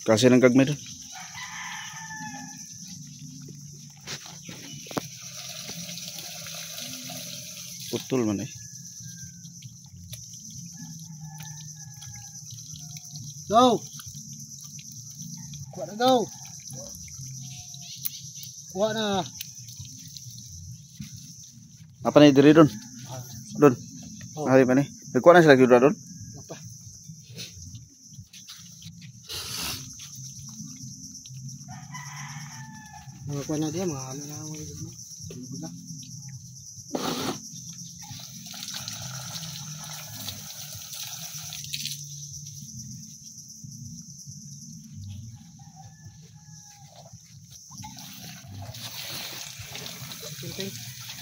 Kasi nang gagmay doon. Putol man eh. Go! Kuha na go! Kuha na! Apa na diri doon? Doon. Oh. Hari pa ni. Nagkuha na sila gyud doon. Apa? Mga kuha na diya, mga halo na mga halo na. Tulog na.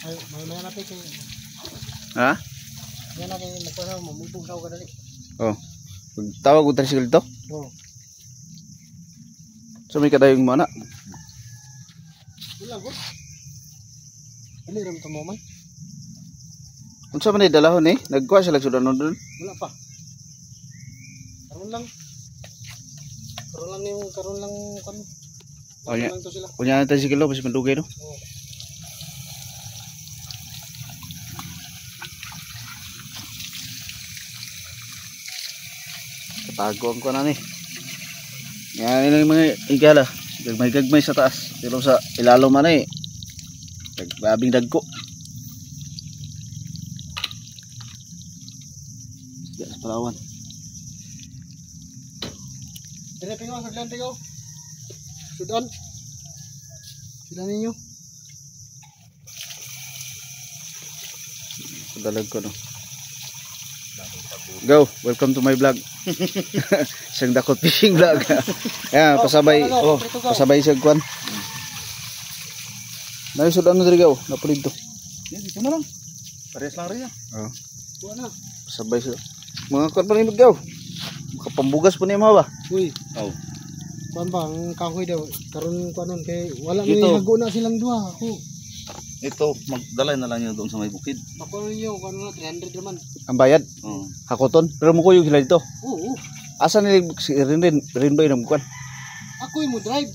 Ay, may napit kayo. Ha? Yan na kayo magpasaw, mamubog daw ka dali. Oh. Tawag ko tricycle to. Oo. So may kadayong mo na. Wala ko. Dali ram to mo man. Unsa man ni dalahon eh? Nagkuha sila sudan doon. Wala pa. Karon lang. Karon lang kan. Oh, nya. Lang to sila. Kunya na tricycle basi mandugay no. Oo. Katagong ko na ni. Yan yung mga igala. Gagmay sa taas. Pero sa ilalom man eh. Nagbabing dagko. Sa Palawan. Dili pingo sa klante ko. Sudan. Sila ninyo. Dalag ko no. Go, welcome to my vlog. Isang dakot fishing vlog. Yan, pasabay. Oh, pasabay siya kwan. Nayo sudan na diri gaw, napulid to. Yan, dito na lang. Parehas lang rin yan. Oh. Kuha na. Pasabay siya. Mga kwan pa rin gaw. Makapambugas po niya mga ba? Uy. Oh. Kuan ba ang kahoy daw karon kuanon kay wala Ito. may hago na silang duha ako. Ito, magdalay na lang yun doon sa may bukid. Ako niyo kuan na 300 naman. Ang bayad? Oo. Hakoton. Pero mukuyog sila dito. Oo. Asa nila si rin ba yung kwan? Ako yung mo drive.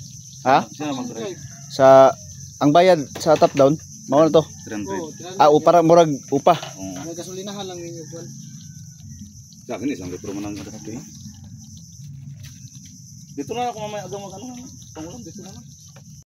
Ha? Sino mag-drive? Sa ang bayad sa top down, mao na to. 300. Oo, Ah, para murag upa. Oo. may gasolinahan lang ninyo kuan. Sa akin isang litro man ang dito. Dito na ako mamaya agaw mag ano. Pangulam dito na lang.